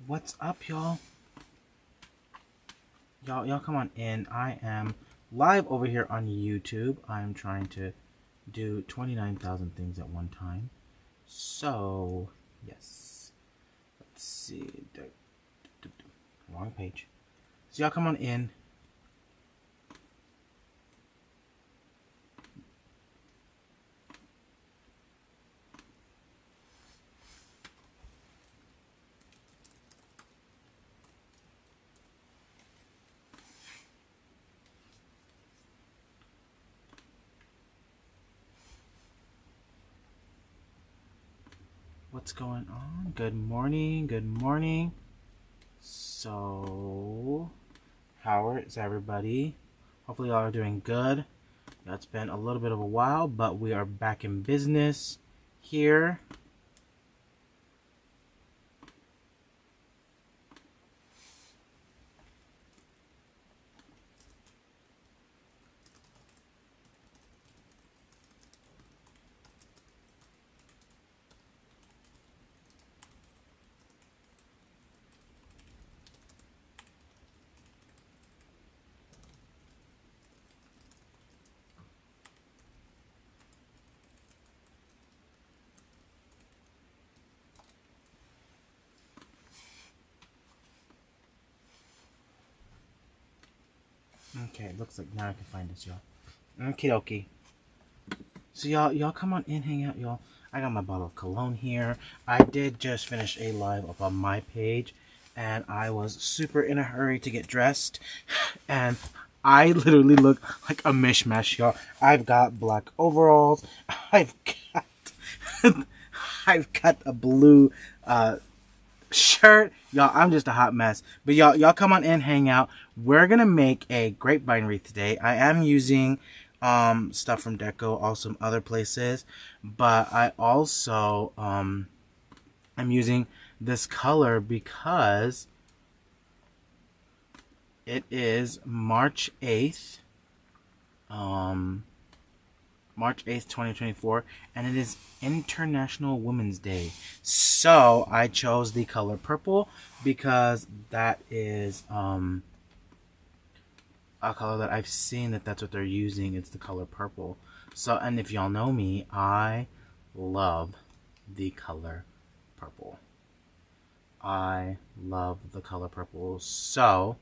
What's up, y'all? Y'all come on in. I am live over here on YouTube. I'm trying to do 29,000 things at one time. So, yes. Let's see. Wrong page. So y'all come on in. What's going on? Good morning. Good morning. So, how is everybody? Hopefully y'all are doing good. It's been a little bit of a while, but we are back in business here. Okay, it looks like now I can find this, y'all. Okie dokie. So y'all come on in, hang out, y'all. I got my bottle of cologne here. I did just finish a live up on my page, and I was super in a hurry to get dressed, and I literally look like a mishmash, y'all. I've got black overalls. I've got a blue shirt, y'all. I'm just a hot mess, but y'all come on in, hang out. We're gonna make a grapevine wreath today. I am using stuff from Deco, also some other places, but I also I'm using this color because it is March 8th, March 8th, 2024, and it is International Women's Day. So I chose the color purple because that is a color that I've seen that's what they're using. It's the color purple. So, and if y'all know me, I love the color purple. I love the color purple. So,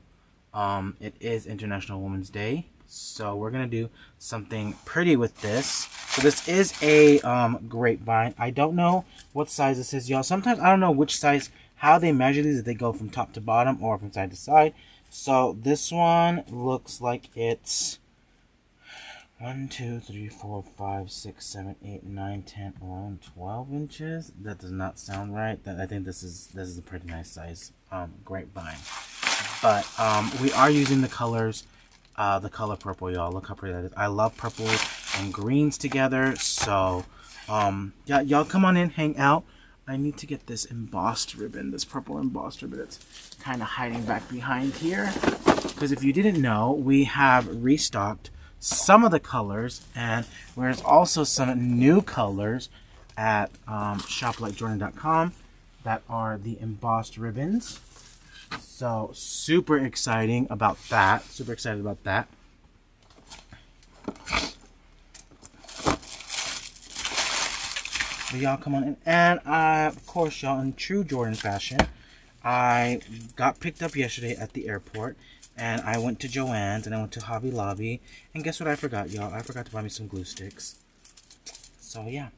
it is International Women's Day. So we're gonna do something pretty with this. So this is a grapevine. I don't know what size this is, y'all. Sometimes I don't know which size, how they measure these, if they go from top to bottom or from side to side. So this one looks like it's 1, 2, 3, 4, 5, 6, 7, 8, 9, 10, 11, 12 inches. That does not sound right. I think this is a pretty nice size grapevine. But we are using the colors. The color purple, y'all. Look how pretty that is. I love purple and greens together. So, yeah, y'all come on in, hang out. I need to get this embossed ribbon, this purple embossed ribbon. It's kind of hiding back behind here. Because if you didn't know, we have restocked some of the colors, and there's also some new colors at shoplikejordan.com that are the embossed ribbons. So, super exciting about that. Super excited about that. But y'all come on in. And, of course, y'all, in true Jordan fashion, I got picked up yesterday at the airport. And I went to Joann's and I went to Hobby Lobby. And guess what I forgot, y'all? I forgot to buy me some glue sticks. So, yeah.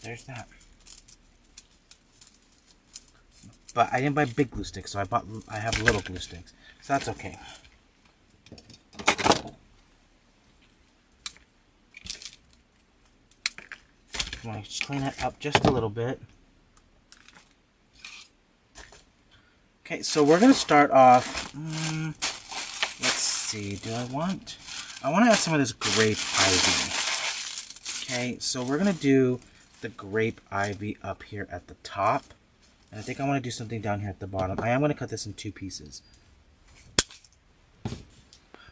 There's that. But I didn't buy big glue sticks, so I have little glue sticks. So that's okay. I'm going to just clean it up just a little bit. Okay, so we're going to start off. Let's see. I want to add some of this grape ivy. Okay, so we're going to do the grape ivy up here at the top. And I think I want to do something down here at the bottom. I am going to cut this in 2 pieces.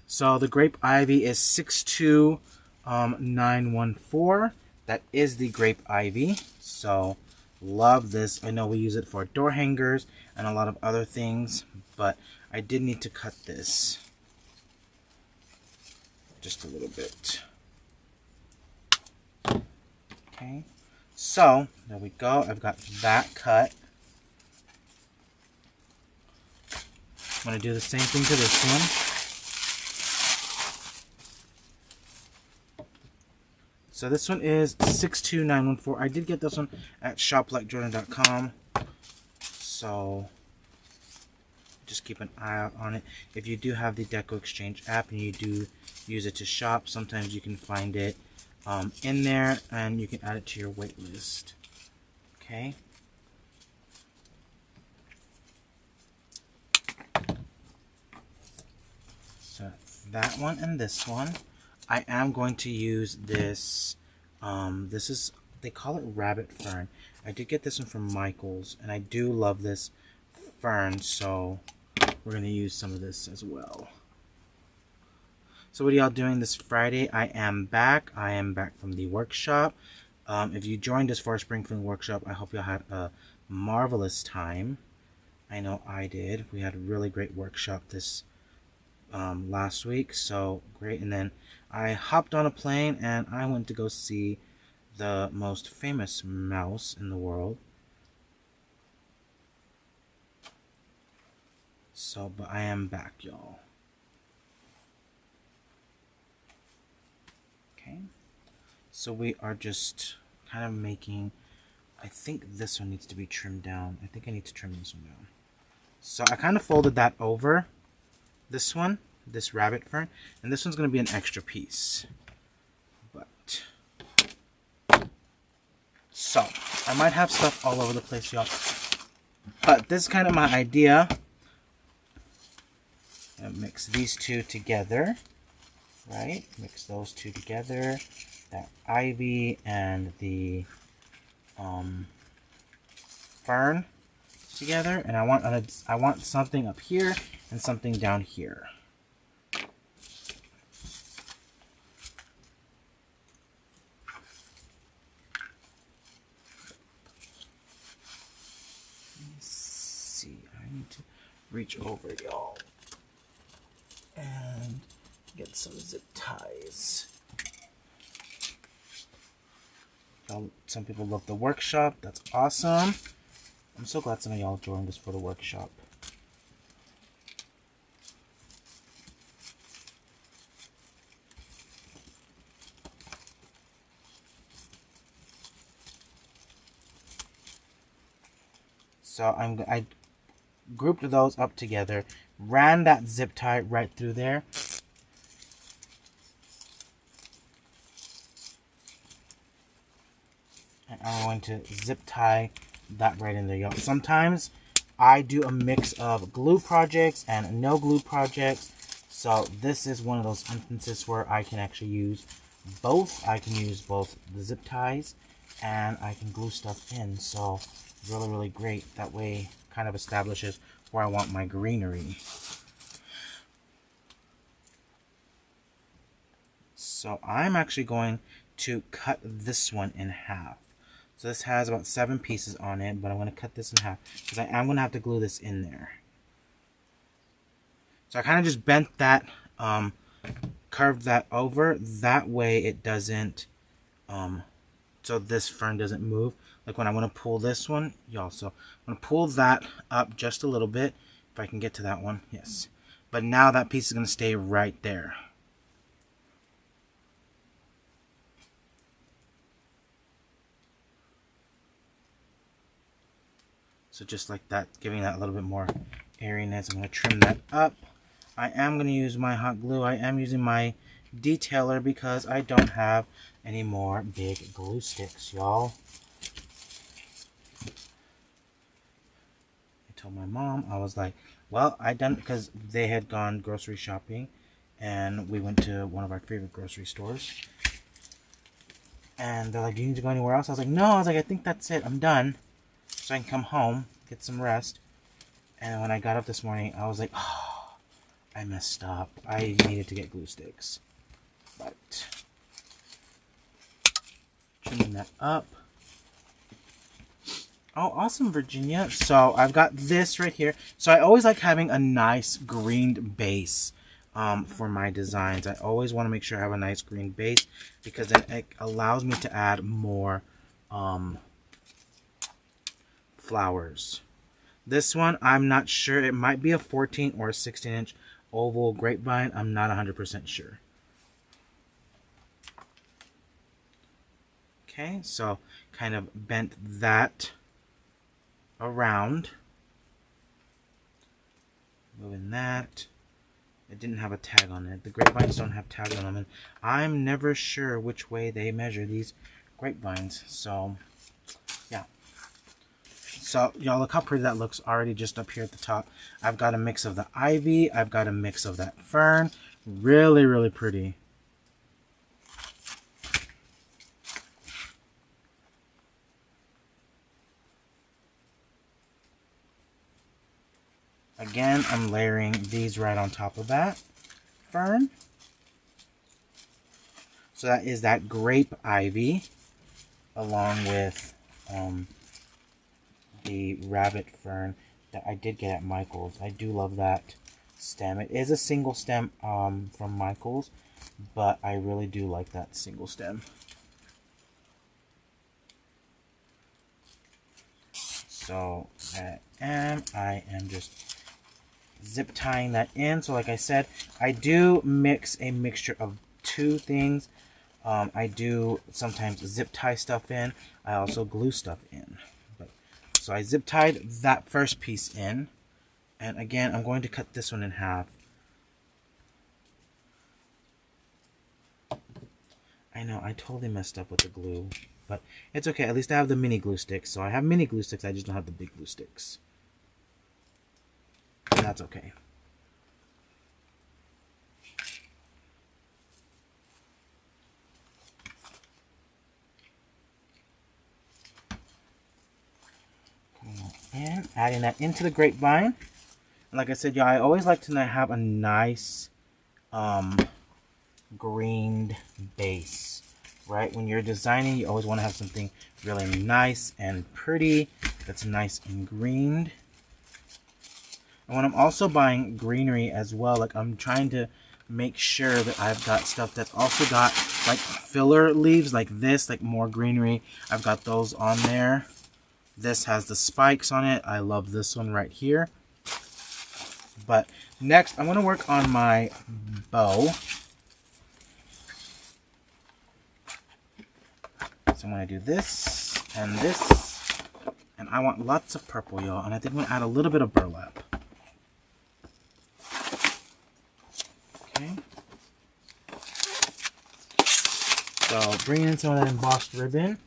So the grape ivy is 62914. That is the grape ivy. So Love this. I know we use it for door hangers and a lot of other things, but I did need to cut this just a little bit. Okay, so there we go. I've got that cut. I'm going to do the same thing to this one. So this one is 62914. I did get this one at shoplikejordan.com. So just keep an eye out on it. If you do have the DecoExchange app and you do use it to shop, sometimes you can find it in there and you can add it to your wait list. Okay. So that one and this one. I am going to use this. This is, they call it rabbit fern. I did get this one from Michael's, and I do love this fern, so we're going to use some of this as well. So what are y'all doing this Friday? I am back. I am back from the workshop. If you joined us for our spring fling workshop, I hope y'all had a marvelous time. I know I did. We had a really great workshop this last week, so great. And then I hopped on a plane and I went to go see the most famous mouse in the world. So, but I am back, y'all. Okay, so we are just kind of making, I think this one needs to be trimmed down. I think I need to trim this one down. So I kind of folded that over this one, this rabbit fern, and this one's going to be an extra piece. But so I might have stuff all over the place, y'all, but this is kind of my idea. And mix these two together, right? Mix those two together, that ivy and the fern together, and I want something up here and something down here. Reach over, y'all, and get some zip ties. Some people love the workshop. That's awesome. I'm so glad some of y'all joined us for the workshop. So I grouped those up together, ran that zip tie right through there. And I'm going to zip tie that right in there, y'all. Sometimes I do a mix of glue projects and no glue projects. So this is one of those instances where I can actually use both. I can use both the zip ties and I can glue stuff in. So really, really great. That way kind of establishes where I want my greenery. So I'm actually going to cut this one in half. So this has about 7 pieces on it, but I'm going to cut this in half because I am going to have to glue this in there. So I kind of just bent that, curved that over. That way it doesn't, so this fern doesn't move. Like when I want to pull this one, y'all, so I'm going to pull that up just a little bit. If I can get to that one, yes. But now that piece is going to stay right there. So just like that, giving that a little bit more airiness. I'm going to trim that up. I am going to use my hot glue. I am using my detailer because I don't have any more big glue sticks, y'all. I told my mom, I was like, well, I done, because they had gone grocery shopping and we went to one of our favorite grocery stores. And they're like, do you need to go anywhere else? I was like, no. I was like, I think that's it. I'm done. So I can come home, get some rest. And when I got up this morning, I was like, oh, I messed up. I needed to get glue sticks. But trimming that up. Oh, awesome, Virginia. So I've got this right here. So I always like having a nice green base for my designs. I always want to make sure I have a nice green base because then it allows me to add more flowers. This one, I'm not sure. It might be a 14 or a 16-inch oval grapevine. I'm not 100% sure. Okay, so kind of bent that around. Moving that. It didn't have a tag on it. The grapevines don't have tags on them, and I'm never sure which way they measure these grapevines. So, yeah. So, y'all, look how pretty that looks already just up here at the top. I've got a mix of the ivy. I've got a mix of that fern. Really, really pretty. Again, I'm layering these right on top of that fern. So that is that grape ivy along with the rabbit fern that I did get at Michael's. I do love that stem. It is a single stem from Michael's, but I really do like that single stem. So I am just zip tying that in. So like I said, I do mix a mixture of two things. I do sometimes zip tie stuff in. I also glue stuff in. So I zip tied that first piece in. And again, I'm going to cut this one in half. I know, I totally messed up with the glue. But it's okay. At least I have the mini glue sticks. So I have mini glue sticks. I just don't have the big glue sticks. And that's okay. And adding that into the grapevine. And like I said, y'all, I always like to have a nice greened base. Right? When you're designing, you always want to have something really nice and pretty that's nice and greened. And when I'm also buying greenery as well, like I'm trying to make sure that I've got stuff that's also got like filler leaves like this, like more greenery. I've got those on there. This has the spikes on it. I love this one right here. But next, I'm going to work on my bow. So I'm going to do this, and I want lots of purple, y'all, and I think I'm going to add a little bit of burlap. Okay. So bring in some of that embossed ribbon,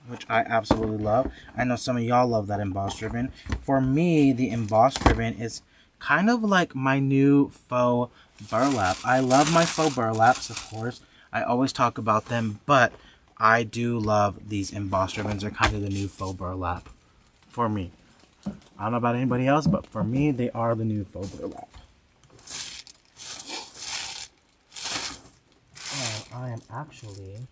which I absolutely love. I know some of y'all love that embossed ribbon. For me, the embossed ribbon is kind of like my new faux burlap. I love my faux burlaps, of course. I always talk about them, but I do love these embossed ribbons. They're kind of the new faux burlap for me. I don't know about anybody else, but for me, they are the new faux burlap. And I am actually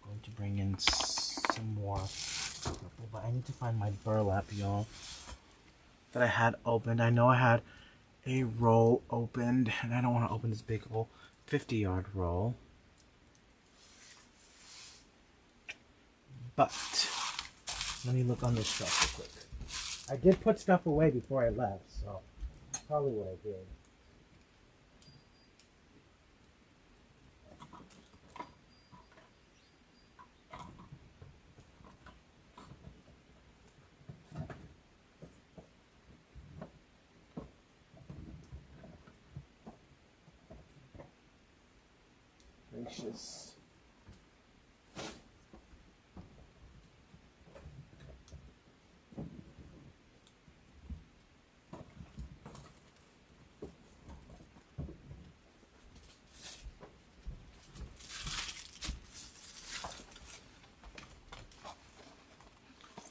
going to bring in some more purple, but I need to find my burlap, y'all, that I had opened. I know I had a roll opened, and I don't want to open this big old 50-yard roll. But let me look on this stuff real quick. I did put stuff away before I left, so that's probably what I did. Gracious.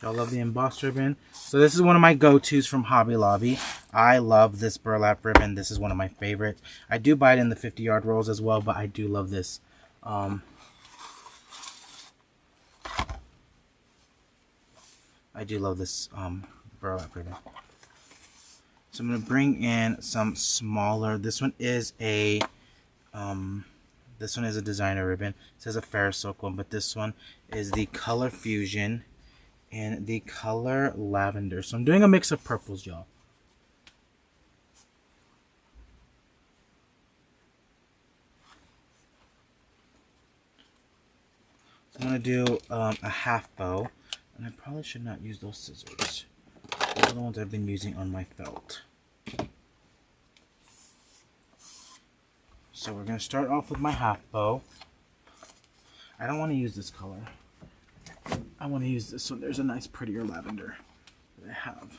Y'all love the embossed ribbon. So this is one of my go-tos from Hobby Lobby. I love this burlap ribbon. This is one of my favorites. I do buy it in the 50-yard rolls as well, but I do love this. I do love this burlap ribbon. So I'm going to bring in some smaller. This one is a designer ribbon. It says a fair silk one, but this one is the Color Fusion and the color Lavender. So I'm doing a mix of purples, y'all. I'm going to do a half bow, and I probably should not use those scissors. Those are the ones I've been using on my felt. So we're going to start off with my half bow. I don't want to use this color. I want to use this one. There's a nice prettier lavender that I have.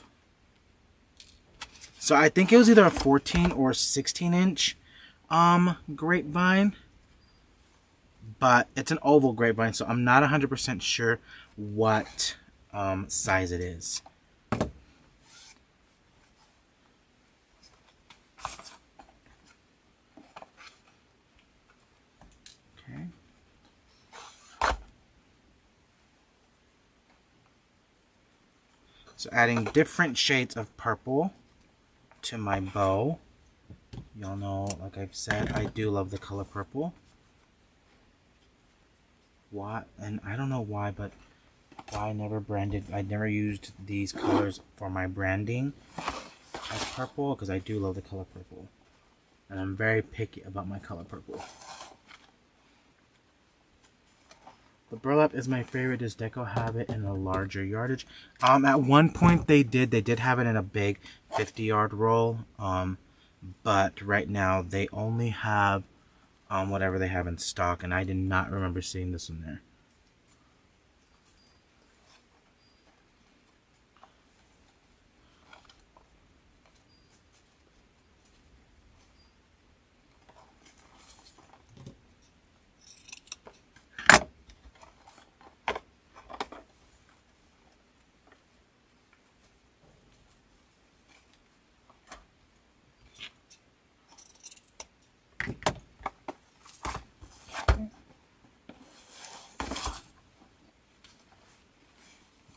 So I think it was either a 14 or 16 inch grapevine. But it's an oval grapevine, so I'm not 100% sure what size it is. Okay. So adding different shades of purple to my bow. Y'all know, like I've said, I do love the color purple. Why? And I don't know why, but I never used these colors for my branding as purple, because I do love the color purple. And I'm very picky about my color purple. The burlap is my favorite. Does Deco have it in a larger yardage? At one point they did have it in a big 50-yard roll. But right now they only have whatever they have in stock, and I did not remember seeing this one there.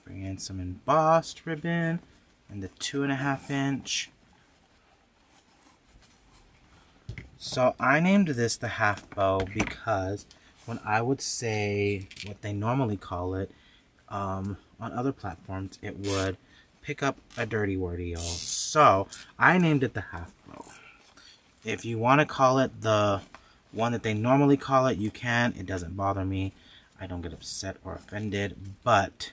Bring in some embossed ribbon and the 2.5 inch. So I named this the half bow because when I would say what they normally call it on other platforms, it would pick up a dirty word, y'all. So I named it the half bow. If you want to call it the one that they normally call it, you can. It doesn't bother me. I don't get upset or offended, but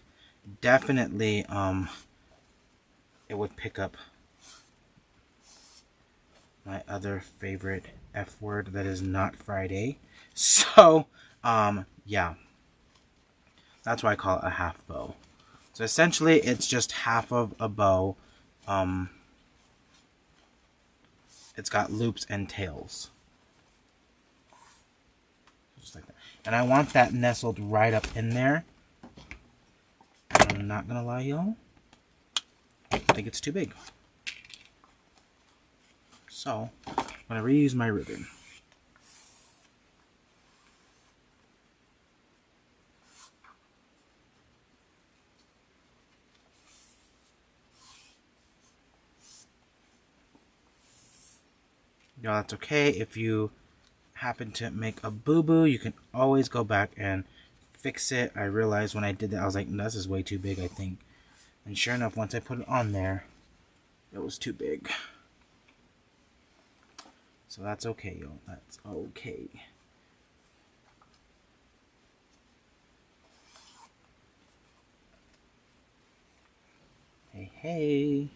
definitely it would pick up my other favorite F word that is not Friday. So yeah, that's why I call it a half bow. So essentially it's just half of a bow. It's got loops and tails, just like that. And I want that nestled right up in there. I'm not gonna lie, y'all, I think it's too big. So I'm gonna reuse my ribbon. Y'all, that's okay. If you happen to make a boo-boo, you can always go back and fix it. I realized when I did that, I was like, this is way too big, I think. And sure enough, once I put it on there, it was too big. So that's okay, y'all. That's okay. Hey, hey.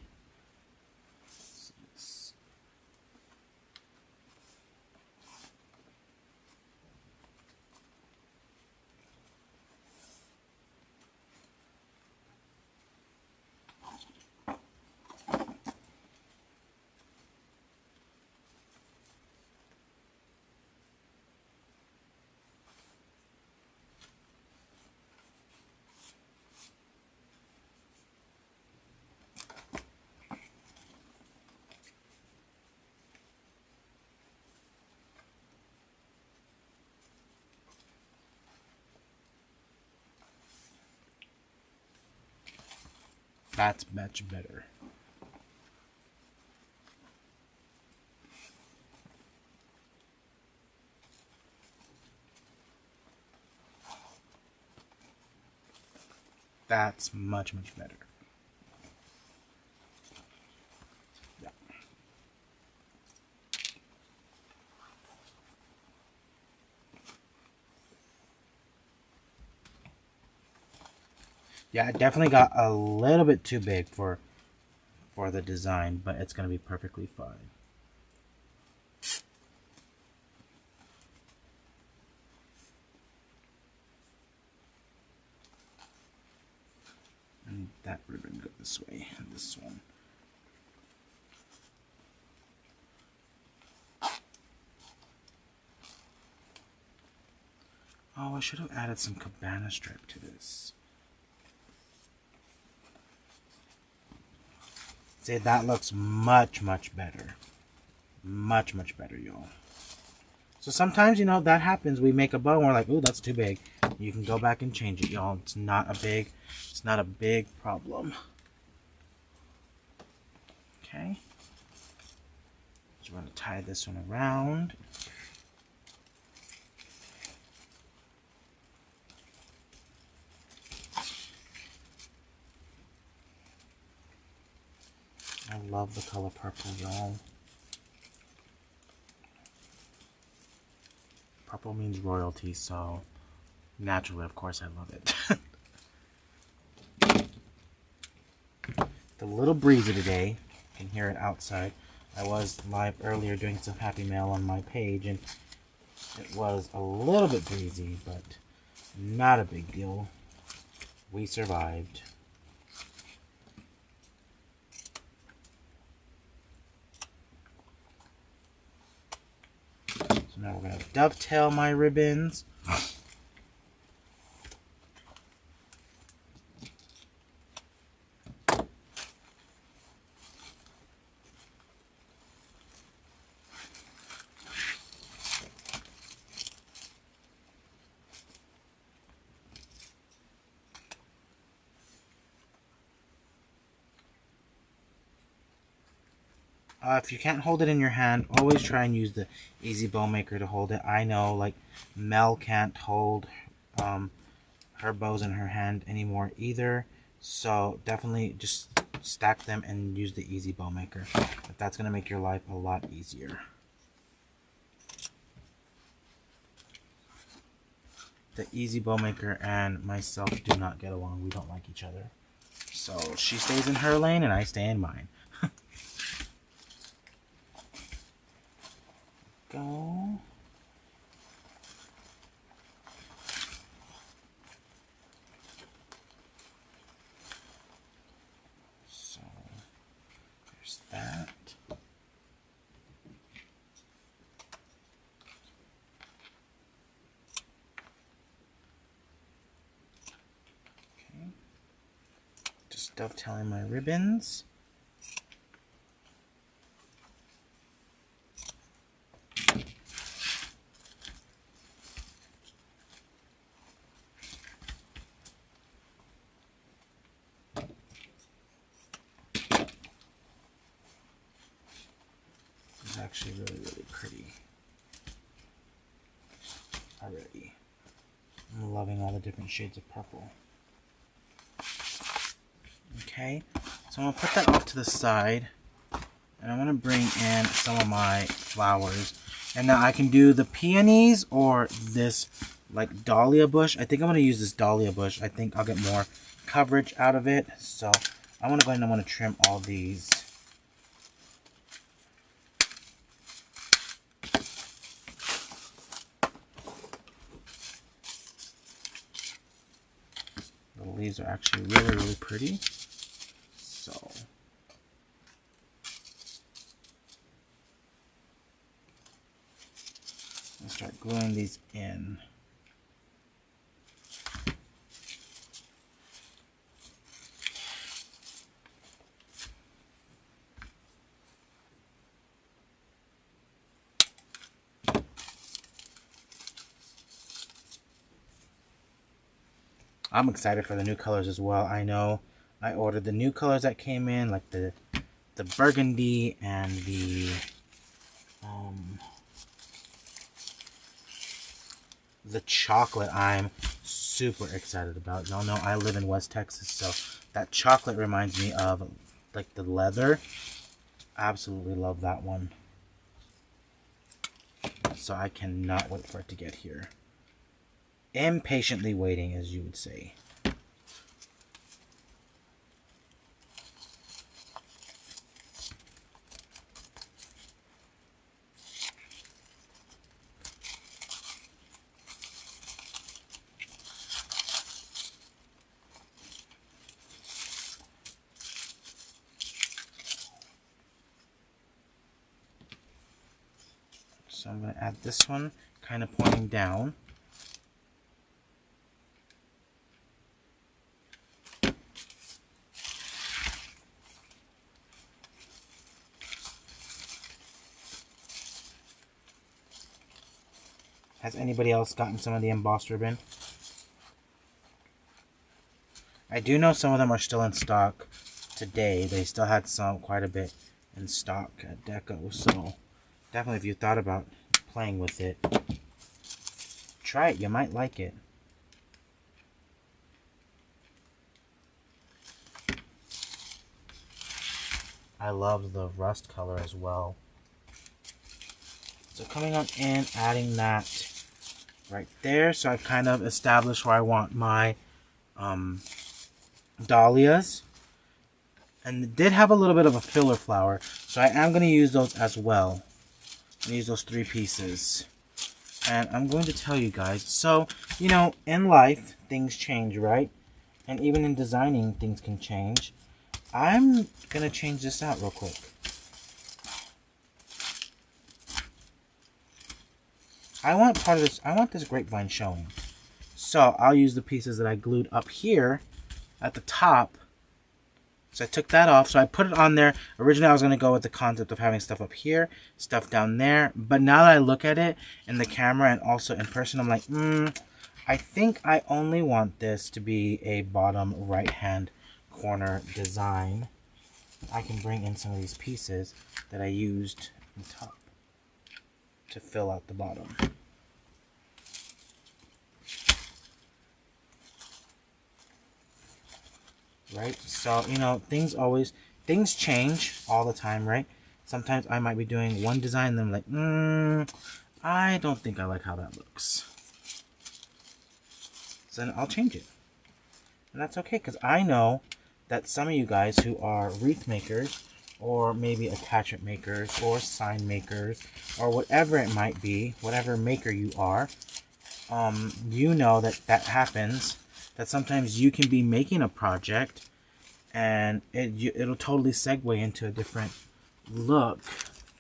That's much better. That's much, much better. Yeah. Yeah, it definitely got a little bit too big for the design, but it's going to be perfectly fine. And that ribbon go this way, and this one. Oh, I should have added some cabana strip to this. See, that looks much, much better. Much, much better, y'all. So sometimes, you know, that happens. We make a bow and we're like, ooh, that's too big. You can go back and change it, y'all. It's not a big problem. Okay. So we're going to tie this one around. I love the color purple, y'all. Purple means royalty, so naturally, of course, I love it. It's a little breezy today. You can hear it outside. I was live earlier doing some Happy Mail on my page, and it was a little bit breezy, but not a big deal. We survived. So now we're going to dovetail my ribbons. If you can't hold it in your hand, always try and use the Easy Bow Maker to hold it. I know, like, Mel can't hold her bows in her hand anymore either. So definitely just stack them and use the Easy Bow Maker. That's going to make your life a lot easier. The Easy Bow Maker and myself do not get along. We don't like each other. So she stays in her lane and I stay in mine. Go. So there's that. Okay. Just dovetailing my ribbons. Actually really pretty already. I'm loving all the different shades of purple. Okay, so I'm going to put that off to the side, and I'm going to bring in some of my flowers. And now I can do the peonies or this like dahlia bush. I think I'm going to use this dahlia bush. I think I'll get more coverage out of it. So I'm going to go ahead and I'm going to trim all these. The leaves are actually really pretty. So I'll start gluing these in. I'm excited for the new colors as well. I know I ordered the new colors that came in, like the burgundy and the chocolate. I'm super excited about. Y'all know I live in West Texas, so that chocolate reminds me of like the leather. Absolutely love that one. So I cannot wait for it to get here. Impatiently waiting, as you would say. So I'm going to add this one, kind of pointing down. Has anybody else gotten some of the embossed ribbon? I do know some of them are still in stock today. They still had quite a bit in stock at Deco. So definitely, if you thought about playing with it, try it. You might like it. I love the rust color as well. So coming on in, adding that right there. So I've kind of established where I want my dahlias. And it did have a little bit of a filler flower. So I am going to use those as well. I'm going to use those 3 pieces. And I'm going to tell you guys. So, you know, in life, things change, right? And even in designing, things can change. I'm going to change this out real quick. I want part of this, I want this grapevine showing. So I'll use the pieces that I glued up here at the top. So I took that off. So I put it on there. Originally I was going to go with the concept of having stuff up here, stuff down there. But now that I look at it in the camera and also in person, I'm like, I think I only want this to be a bottom right hand corner design. I can bring in some of these pieces that I used on top to fill out the bottom. Right? So, you know, things change all the time, right? Sometimes I might be doing one design and then I'm like, I don't think I like how that looks. So then I'll change it. And that's okay, because I know that some of you guys who are wreath makers, or maybe attachment makers, or sign makers, or whatever it might be, whatever maker you are, you know that happens, that sometimes you can be making a project, and it'll totally segue into a different look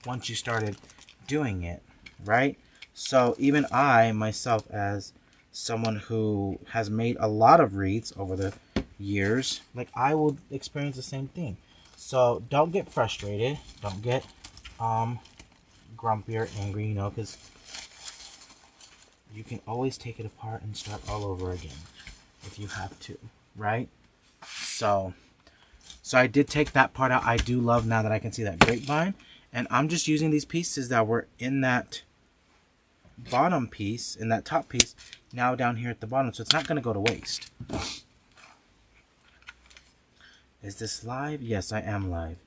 once you started doing it, right? So even I, myself, as someone who has made a lot of wreaths over the years, like, I will experience the same thing. So don't get frustrated, don't get grumpy or angry, you know, because you can always take it apart and start all over again if you have to, right? So I did take that part out. I do love now that I can see that grapevine, and I'm just using these pieces that were in that bottom piece, in that top piece, now down here at the bottom, so it's not going to go to waste. Is this live? Yes, I am live.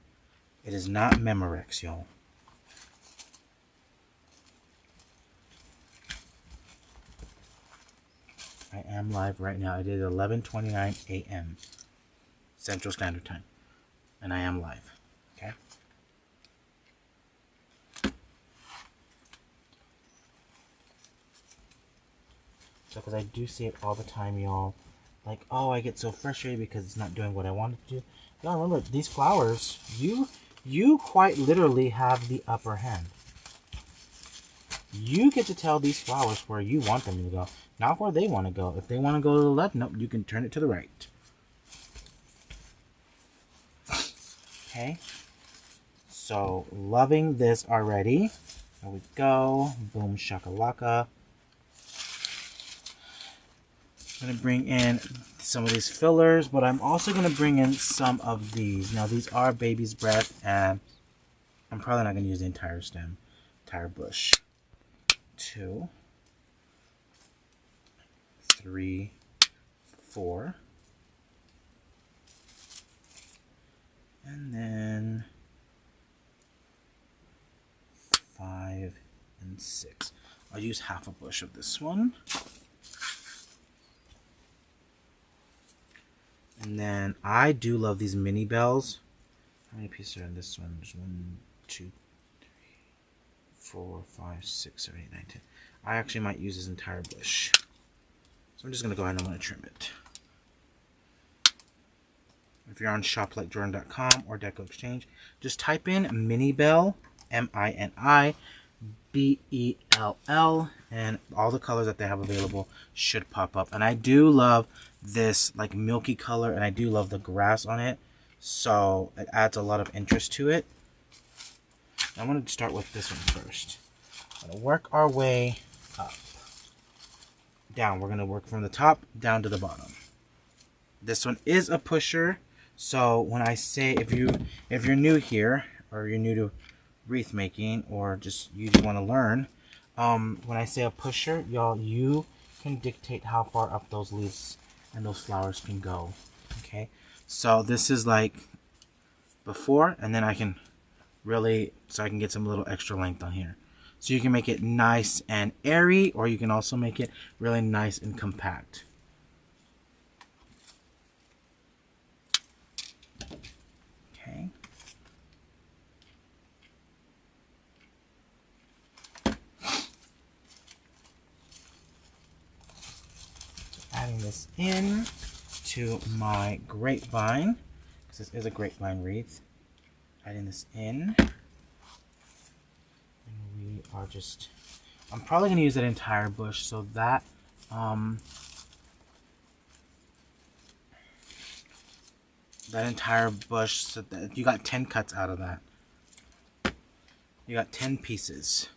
It is not Memorex, y'all. I am live right now. It is 11:29 a.m. Central Standard Time. And I am live. Okay? So, because I do see it all the time, y'all. Like, oh, I get so frustrated because it's not doing what I wanted to do. Y'all remember, these flowers, you quite literally have the upper hand. You get to tell these flowers where you want them to go, not where they want to go. If they want to go to the left, nope, you can turn it to the right. Okay? So, loving this already. There we go. Boom shakalaka. I'm going to bring in some of these fillers, but I'm also going to bring in some of these. Now, these are baby's breath, and I'm probably not going to use the entire stem, entire bush. 2, 3, 4. And then 5 and 6. I'll use half a bush of this one. And then I do love these mini bells. How many pieces are in this one? There's 1, 2, 3, 4, 5, 6, 7, 8, 9, 10. I actually might use this entire bush. So I'm just going to go ahead and I'm going to trim it. If you're on shoplikejordan.com or DecoExchange, just type in mini bell, MINIBELL, and all the colors that they have available should pop up. And I do love this like milky color, and I do love the grass on it, so it adds a lot of interest to it. I'm going to start with this one first. I'm going to work our way up, down. We're going to work from the top down to the bottom. This one is a pusher, so when I say if you're new here, or you're new to wreath making, or just you just want to learn, when I say a pusher, y'all, you can dictate how far up those leaves and those flowers can go. Okay, so this is like before, and then I can really, so I can get some little extra length on here. So you can make it nice and airy, or you can also make it really nice and compact. Okay. Adding this in to my grapevine, because this is a grapevine wreath. Adding this in. And we are just, I'm probably going to use that entire bush, so that that entire bush, so that you got 10 cuts out of that. You got 10 pieces.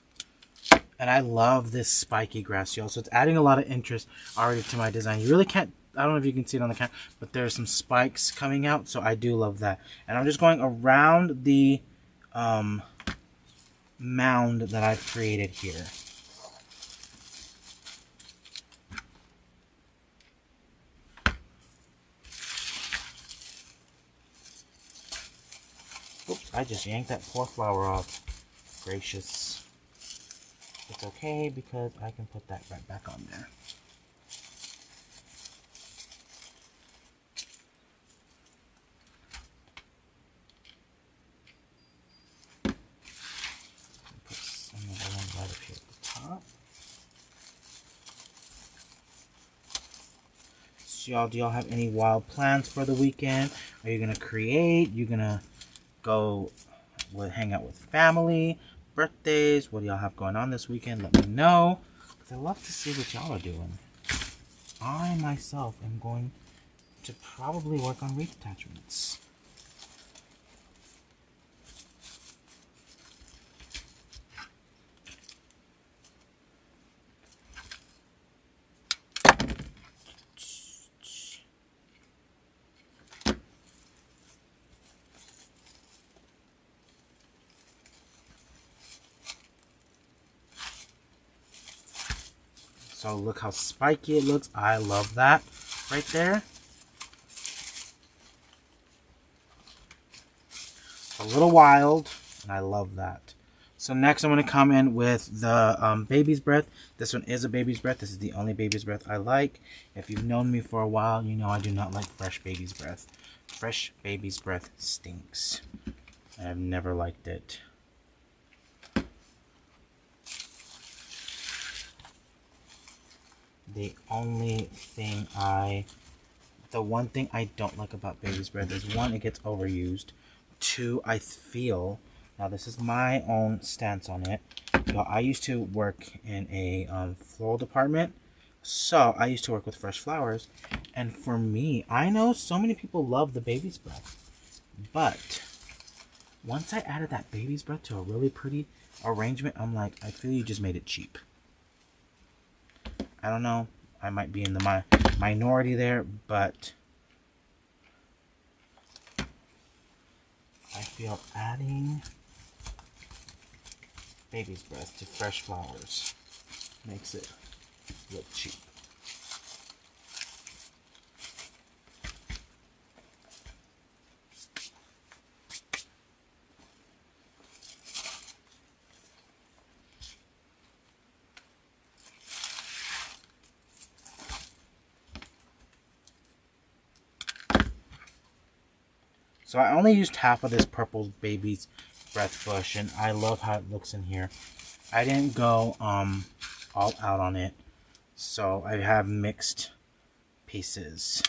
And I love this spiky grass, y'all. So it's adding a lot of interest already to my design. You really can't, I don't know if you can see it on the camera, but there's some spikes coming out, so I do love that. And I'm just going around the mound that I've created here. Oops, I just yanked that poor flower off. Gracious. It's okay because I can put that right back on there. Put some of the one right up here at the top. So y'all, do y'all have any wild plans for the weekend? Are you gonna create? You gonna go hang out with family? Birthdays? What do y'all have going on this weekend? Let me know, because I love to see what y'all are doing. I myself am going to probably work on wreath attachments. So look how spiky it looks. I love that right there. A little wild, and I love that. So next I'm going to come in with the baby's breath. This one is a baby's breath. This is the only baby's breath I like. If you've known me for a while, you know I do not like fresh baby's breath. Fresh baby's breath stinks. I've never liked it. The one thing I don't like about baby's breath is, one, it gets overused. Two, I feel, now this is my own stance on it, but I used to work in a floral department, so I used to work with fresh flowers, and for me, I know so many people love the baby's breath, but once I added that baby's breath to a really pretty arrangement, I'm like, I feel you just made it cheap. I don't know. I might be in the minority there, but I feel adding baby's breath to fresh flowers makes it look cheap. So I only used half of this purple baby's breath bush, and I love how it looks in here. I didn't go all out on it, so I have mixed pieces.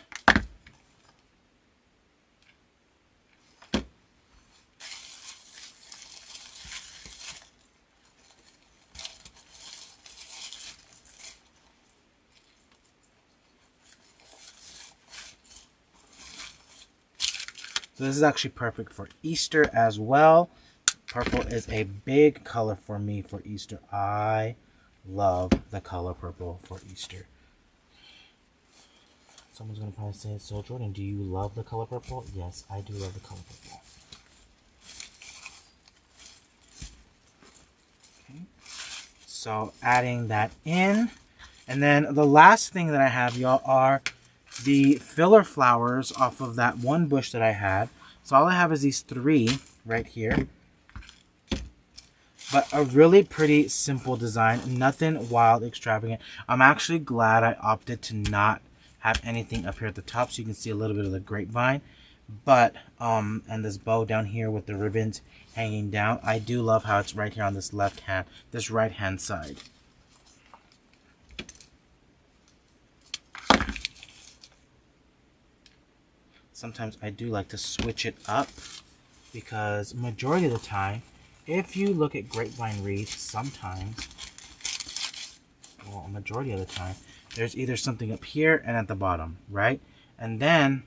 So this is actually perfect for Easter as well. Purple is a big color for me for Easter. I love the color purple for Easter. Someone's going to probably say, so Jordan, do you love the color purple? Yes, I do love the color purple. Okay. So adding that in. And then the last thing that I have, y'all, are the filler flowers off of that one bush that I had. So all I have is these 3 right here. But a really pretty simple design. Nothing wild, extravagant. I'm actually glad I opted to not have anything up here at the top so you can see a little bit of the grapevine. But, and this bow down here with the ribbons hanging down. I do love how it's right here on this this right hand side. Sometimes I do like to switch it up because majority of the time, if you look at Grapevine Wreath, sometimes, well, a majority of the time, there's either something up here and at the bottom, right? And then,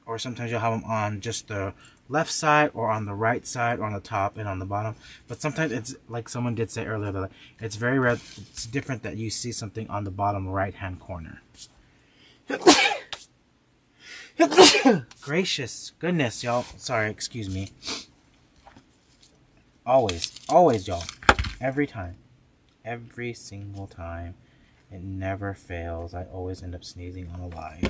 or sometimes you'll have them on just the left side or on the right side or on the top and on the bottom. But sometimes it's like someone did say earlier that it's very rare, it's different that you see something on the bottom right hand corner. Gracious goodness, y'all. Sorry, excuse me. Always, y'all. Every time. Every single time. It never fails. I always end up sneezing on a lie.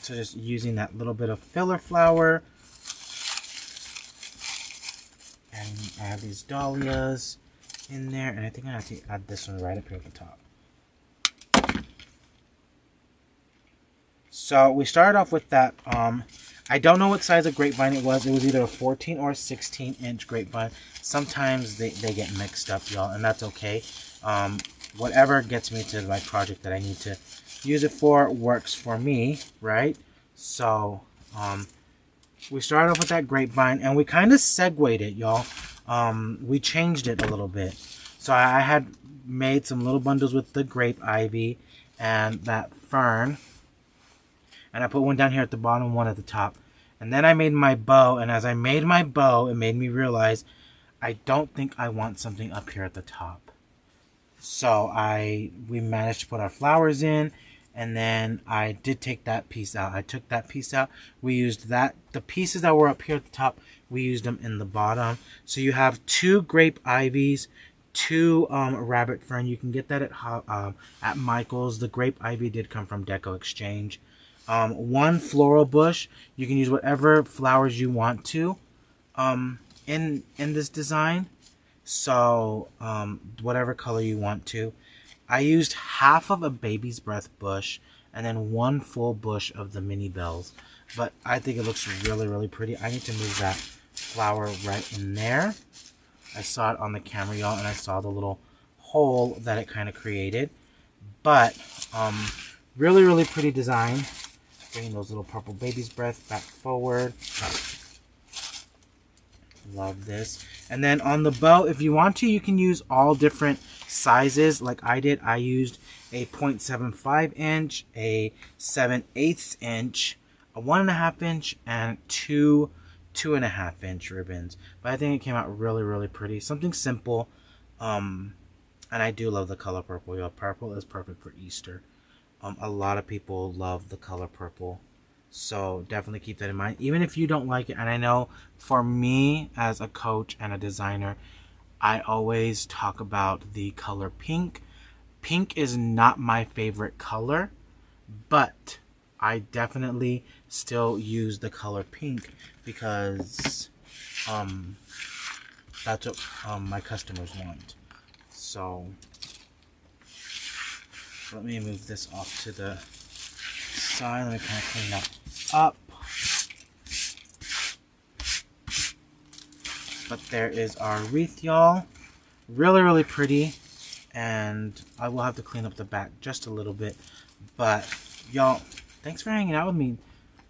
So just using that little bit of filler flower. And I have these dahlias in there. And I think I have to add this one right up here at the top. So we started off with that. I don't know what size of grapevine it was. It was either a 14 or a 16-inch grapevine. Sometimes they get mixed up, y'all. And that's okay. Whatever gets me to my project that I need to use it for works for me, right? So we started off with that grapevine and we kind of segued it, y'all. We changed it a little bit. So I had made some little bundles with the grape ivy and that fern, and I put one down here at the bottom, one at the top. And then I made my bow, and as I made my bow, it made me realize I don't think I want something up here at the top. So we managed to put our flowers in, and then I did take that piece out. I took that piece out. We used that. The pieces that were up here at the top, we used them in the bottom. So you have 2 grape ivies, 2 rabbit fern. You can get that at Michael's. The grape ivy did come from DecoExchange. 1 floral bush. You can use whatever flowers you want to in this design. So whatever color you want to. I used half of a baby's breath bush and then 1 full bush of the mini bells. But I think it looks really, really pretty. I need to move that flower right in there. I saw it on the camera, y'all, and I saw the little hole that it kind of created. But really, really pretty design. Bringing those little purple baby's breath back forward. Love this. And then on the belt, if you want to, you can use all different sizes like I did. I used a 0.75 inch, a 7/8 inch, a 1.5 inch, and two 2.5 inch ribbons. But I think it came out really, really pretty. Something simple. And I do love the color purple. Yo, purple is perfect for Easter. A lot of people love the color purple. So definitely keep that in mind. Even if you don't like it, and I know for me as a coach and a designer, I always talk about the color pink. Pink is not my favorite color, but I definitely still use the color pink because that's what my customers want. So let me move this off to the side. Let me kind of clean that up. But there is our wreath, y'all. Really, really pretty. And I will have to clean up the back just a little bit. But y'all, thanks for hanging out with me.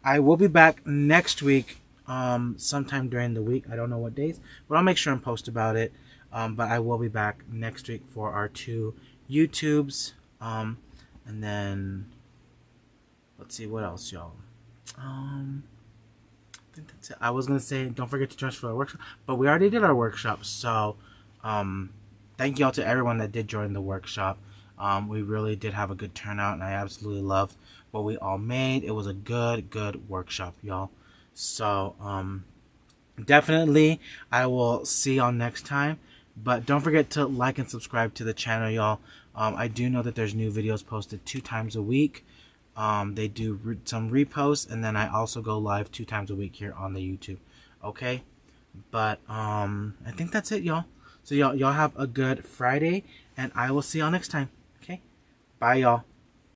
I will be back next week, sometime during the week. I don't know what days, but I'll make sure and post about it. But I will be back next week for our 2 YouTubes. And then let's see what else, y'all. I think that's it. I was gonna say don't forget to join us for our workshop, but we already did our workshop. So thank y'all to everyone that did join the workshop. We really did have a good turnout, and I absolutely loved what we all made. It was a good workshop, y'all. So definitely I will see y'all next time. But don't forget to like and subscribe to the channel, y'all. I do know that there's new videos posted 2 times a week. They do some reposts, and then I also go live 2 times a week here on the YouTube. Okay? But I think that's it, y'all. So y'all have a good Friday, and I will see y'all next time. Okay? Bye, y'all.